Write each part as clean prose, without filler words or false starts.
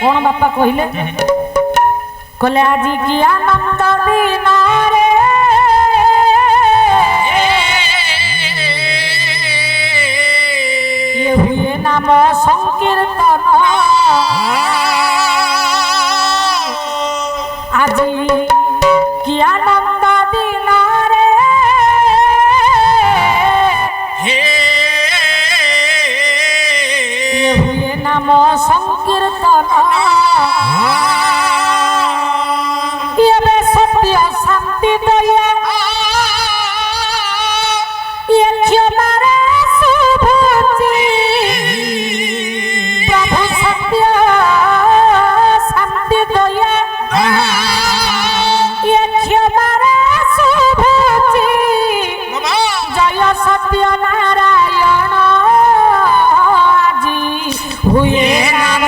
कौन बापा कहले कहले आज की आनंद दिन रे ये हुए नाम संकीर्तन आज की आनंद दिन रे ये हुए नाम संकीर्तन ये सत्य शांति दया ये क्षमा रे शुभची प्रभु सत्य शांति दया ये क्षमा रे शुभची जय सत्य नारायण आजी हुए नाम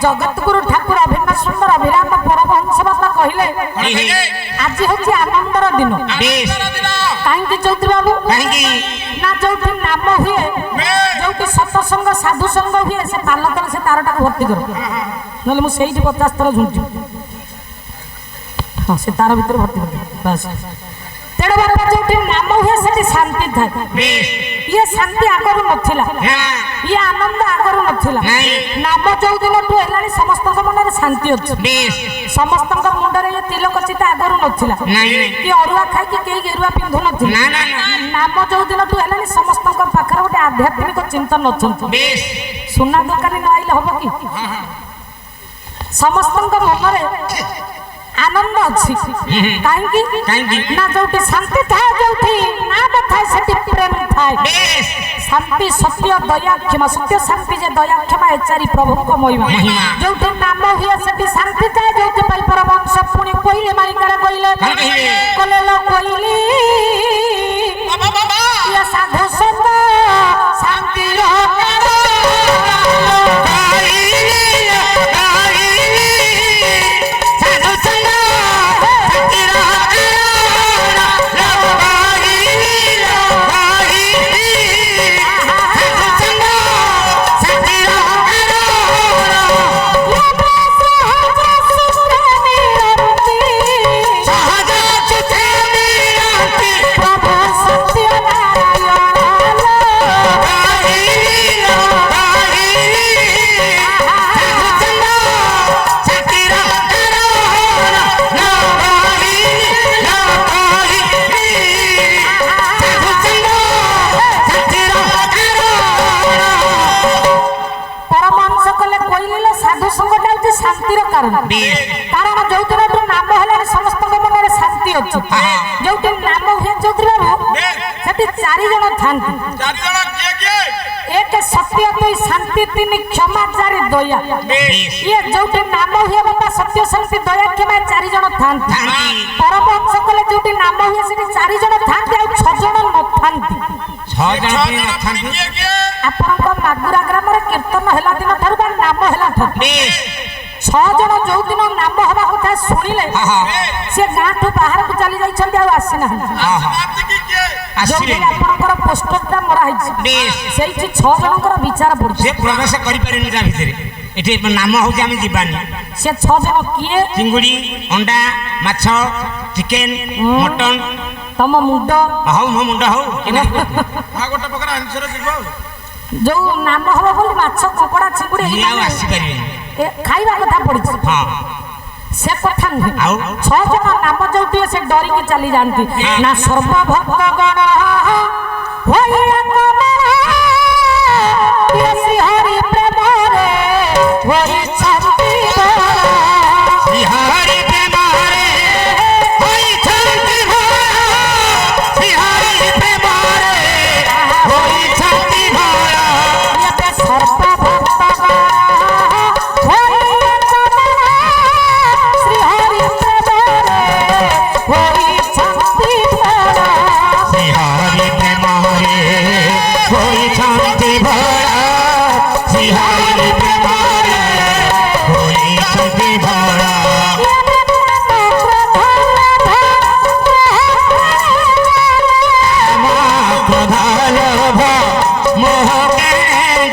जगतगुरु ठाकुर अभिन्न सुंदर अभिराम परमहंस बाबा कहले आज हूँ आनंदर दिन कहीं चौधरी बाबू ना जो नाम हुए जो सत्संग साधु संग हुए से पालक से तारटा भर्ती कर ना मुझे 50 थर झुंटी हाँ से तार भर भर्ती कर बस तेणु बाबा जो नाम हुए से शांति थाए ये शांति आगरू नथिला ये आनंद आगरू नथिला नाम जो दिन ठू है समस्त मन में शांति अच्छी समस्त मुंडे ये तिलक चिता आगरू नथिला कि अरुआ खाई कि गेरुआ पिंधु नथिला नाम जो दिन ठू है समस्त पाखर गोटे आध्यात्मिक चिंतन अच्छे सुना दरकारी न आइले हम कि समस्त मन में आनंद अच्छी कहीं ना जो शांति थाए जो नाम थाए से प्रेम थाए शांति सत्य दया क्षमा सत्य शांति जे दया क्षमा ए चारि प्रभु को महिमा जो नाम हुए से शांति थाए जो परमहंस पुणी कोइले मारिकारे कोइले कोले लो कोइली ये साधु संत शांति रो शांतिर कारण जो दिन नाम है समस्त मन में शांति अच्छी जो नाम हुए चौधरी बाबू से 4 जन था एक सत्य 2 शांति 3 क्षमा 4 दया ये जो नाम हुए बाबा सत्य शांति दया क्षमा 4 जन था परमहंस कले जो नाम हुए से 4 जन था 6 जन आपण मागुरा ग्राम कीर्तन है दिन ठार नाम है 6 जन जो दिन नाम हवा कथा शुणिले से गाँ ठू बाहर को चली जाइछन्ती आ आसीना आपनकर पोस्टरटा मरा से 6 जनकर विचार पड़ी से प्रवेश करि परिनी जा भितरे एठी नाम हो जे हम जीवानी से 6 जन किए चिंगुड़ी अंडा माछ चिकन मटन तम मुंड हाउ मो मुंड हाउ हा गोटे प्रकार आंसर दिबो ଯୋଉ ନାମ ହବ ବୋଲି ମାଛ କଙ୍କଡା ଚିଙ୍ଗୁଡ଼ି ଇଏ ଆଉ ଆସିପାରିବେନି। ଖାଇବା କଥା ପଡିଛି ହଁ ସେ କଥା ନୁହେଁ। ଆଉ 6 ଜଣ ନାମ ଯୋଉଥିବେ ସେ ଡରିକି ଚାଲି ଯାଆନ୍ତି ନା ସର୍ବଭକ୍ତ ଗଣ ହୋଇ ହରି ପ୍ରେମରେ ହୋଇଛନ୍ତି ହରି ପ୍ରେମରେ ହୋଇଛନ୍ତି ହରି ପ୍ରେମରେ ହୋଇଛନ୍ତି ଏବେ ସର୍ବଭକ୍ତ ଶ୍ରୀ ହରି ପ୍ରେମରେ ହୋଇଛନ୍ତି ହରି ପ୍ରେମରେ ହୋଇଛନ୍ତି ଭରା ହରି ପ୍ରେମରେ ହୋଇଛନ୍ତି ଭରା କ୍ରୋଧ ମୋହ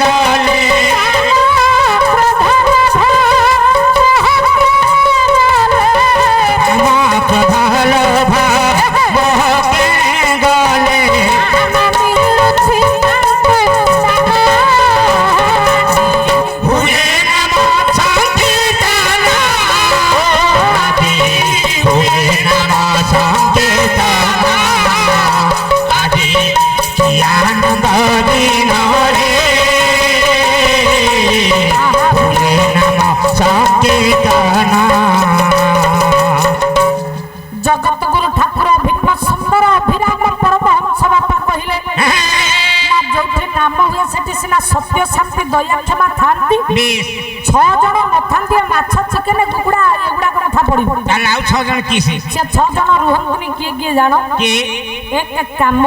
ଗଲେ ଜଗତଗୁରୁ ଠାକୁର ଭିନ୍ନ ସୁନ୍ଦର ଅଭିରାମ ପରମହଂସ ବାପା କହିଲେ ନା ଯୋଉଠି ନାମ ହୁଏ ସେଠି ସିନା ସତ୍ୟ ଶାନ୍ତି ଦୟା କ୍ଷମା ଥାନ୍ତି 6 ଜଣ ନଥାନ୍ତି ମାଛ ଚିକେନ କୁକୁଡା ଏଗୁଡାକ କଥା ପଡିବ ତାହେଲେ ଆଉ 6 ଜଣ କିଏ ସେ 6 ଜଣ ରୁହନ୍ତୁନି କିଏ କିଏ ଜାଣ ଏକ କାମ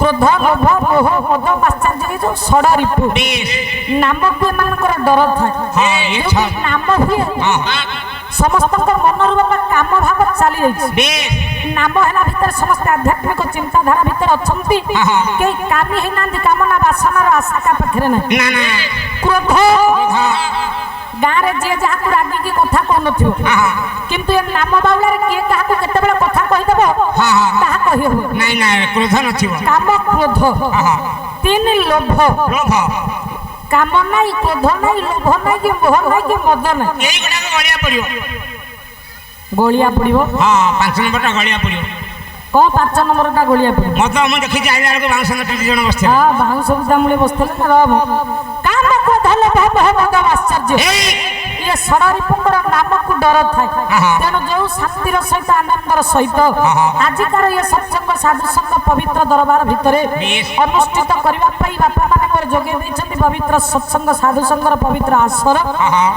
କ୍ରୋଧ ଲୋଭ ମୋହ ମଦ ମାତ୍ସର୍ଯ୍ୟ ଯୋଉ ଷଡ଼ ରିପୁ ନାମକୁ ଏମାନଙ୍କର ଡର ଥାଏ ନାମ ହୁଏ ସମସ୍ତଙ୍କ ମନରୁ ବାପା କାମ ଭାବ ଚାଲି ଯାଇଛି ନାମ ହେଲା ଭିତରେ ସମସ୍ତେ ଆଧ୍ୟାତ୍ମିକ ଚିନ୍ତାଧାରା ଭିତରେ ଅଛନ୍ତି କେହି କାମୀ ହେଇନାହାନ୍ତି କାମନା ବାସନାର ଆଶା କା ପାଖରେ ନାହିଁ କ୍ରୋଧ ଗାଁରେ ଯିଏ ଯାହାକୁ ରାଗିକି କଥା କହୁନଥିବ କିନ୍ତୁ ଏ ନାମ ବାଉଳାରେ କିଏ କାହାକୁ କେତେବେଳେ କଥା କହିଦେବ ତାହା କହିହବ ନାଇଁ ନାଇଁ କ୍ରୋଧ ନଥିବ କାମ କ୍ରୋଧ 3 ଲୋଭ କାମ ନାହିଁ କ୍ରୋଧ ନାହିଁ ଲୋଭ ନାହିଁ କି ମୋହ ନାହିଁ କି ମଦ ନାହିଁ ଏଇଗୁଡାକ ଗଳିଆ ପଡିବ ଗଳିଆ ପଡିବ 5 ନମ୍ବରଟା ଗଳିଆ ପଡିବ କଣ 5 ନମ୍ବରଟା ଗଳିଆ ପଡିବ ମଦ ମୁଁ ଦେଖିଛି ଆଇଲା ବେଳକୁ ବାଉଁଶ ନଟି 2 ଜଣ ବସିଥିଲେ ବାଉଁଶ ବୁଦା ମୂଳେ ବସିଥିଲେ ନା କାମ କ୍ରୋଧ ଲୋଭ ମୋହ ମଦ ଆଶ୍ଚର୍ଯ୍ୟ ଇଏ ଷଡ଼ରିପୁଙ୍କର ନାମକୁ ଡର ଥାଏ ତେଣୁ ଯୋଉ ଶାନ୍ତିର ସହିତ ଆନନ୍ଦର ସହିତ ଆଜିକାର ଏ ସତ୍ସଙ୍ଗ ସାଧୁସଙ୍ଗ ପବିତ୍ର ଦରବାର ଭିତରେ ଅନୁଷ୍ଠିତ କରିବା ପାଇଁ ବାପା ମାନେ ମୋର ଯୋଗେଇ ଦେଇଛନ୍ତି ପବିତ୍ର ସତ୍ସଙ୍ଗ ସାଧୁସଙ୍ଗର ପବିତ୍ର ଆସର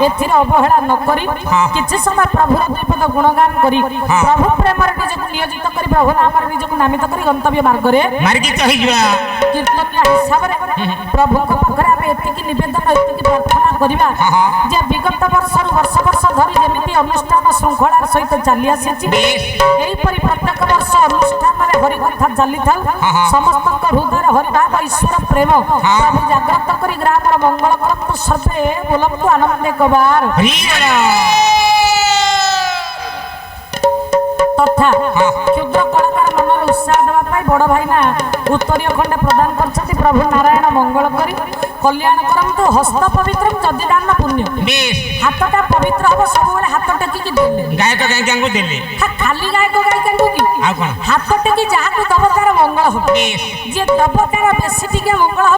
ଏଥିରେ ଅବହେଳା ନ କରି କିଛି ସମୟ ପ୍ରଭୁର ଦୁଇପଦ ଗୁଣଗାନ କରି ପ୍ରଭୁ ପ୍ରେମରେ ନିଜକୁ ନିୟୋଜିତ କରି ପ୍ରଭୁ ନାମରେ ନିଜକୁ ନାମିତ କରି ଗନ୍ତବ୍ୟ ମାର୍ଗରେ କୀର୍ତ୍ତନୀୟ ହିସାବରେ ପ୍ରଭୁଙ୍କ ପାଖରେ ଆମେ ଏତିକି ନିବେଦନ ଏତିକି ପ୍ରାର୍ଥନା କରିବା ଯେ ବିଗତ ବର୍ଷରୁ ବର୍ଷ ବର୍ଷ ଧରି ଯେମିତି ଅନୁଷ୍ଠାନ ଶୃଙ୍ଖଳାର ସହିତ ଚାଲି ଆସିଛି ଏହିପରି ପ୍ରତ୍ୟେକ ବର୍ଷ ଅନୁଷ୍ଠାନରେ ହରିକଥା ଚାଲିଥାଉ ସମସ୍ତଙ୍କ ହୃଦୟରେ ହରିଭାବ ଈଶ୍ୱର ପ୍ରେମ ପ୍ରଭୁ ଜାଗ୍ରତ କରି ଗ୍ରାମର ମଙ୍ଗଳ କରନ୍ତୁ ସର୍ବେ ବୋଲନ୍ତୁ ଆନନ୍ଦେ କବାର ତଥା କ୍ଷୁଦ୍ର କଳାକାର ମନରେ ଉତ୍ସାହ ଦେବା ପାଇଁ ବଡ ଭାଇନା ଉତ୍ତରୀୟ ଖଣ୍ଡେ ପ୍ରଦାନ କରିଛନ୍ତି ପ୍ରଭୁ ନାରାୟଣ ମଙ୍ଗଳ କରି କଲ୍ୟାଣ କରନ୍ତୁ ହସ୍ତ ପବିତ୍ର ଯଦି ଦାନ ପୁଣ୍ୟ ହାତଟା ପବିତ୍ର ହବ ସବୁବେଳେ ହାତ ଟେକିକି ଦେଲେ ଗାୟକ ଗାୟିକାଙ୍କୁ ଦେଲେ ଖାଲି ଗାୟକ ଗାୟିକାଙ୍କୁ କି ଆଉ କଣ ହାତ ଟେକି ଯାହାକୁ ଦବ ତାର ମଙ୍ଗଳ ହବ ଯିଏ ଦବ ତାର ବେଶୀ ଟିକେ ମଙ୍ଗଳ ହବ।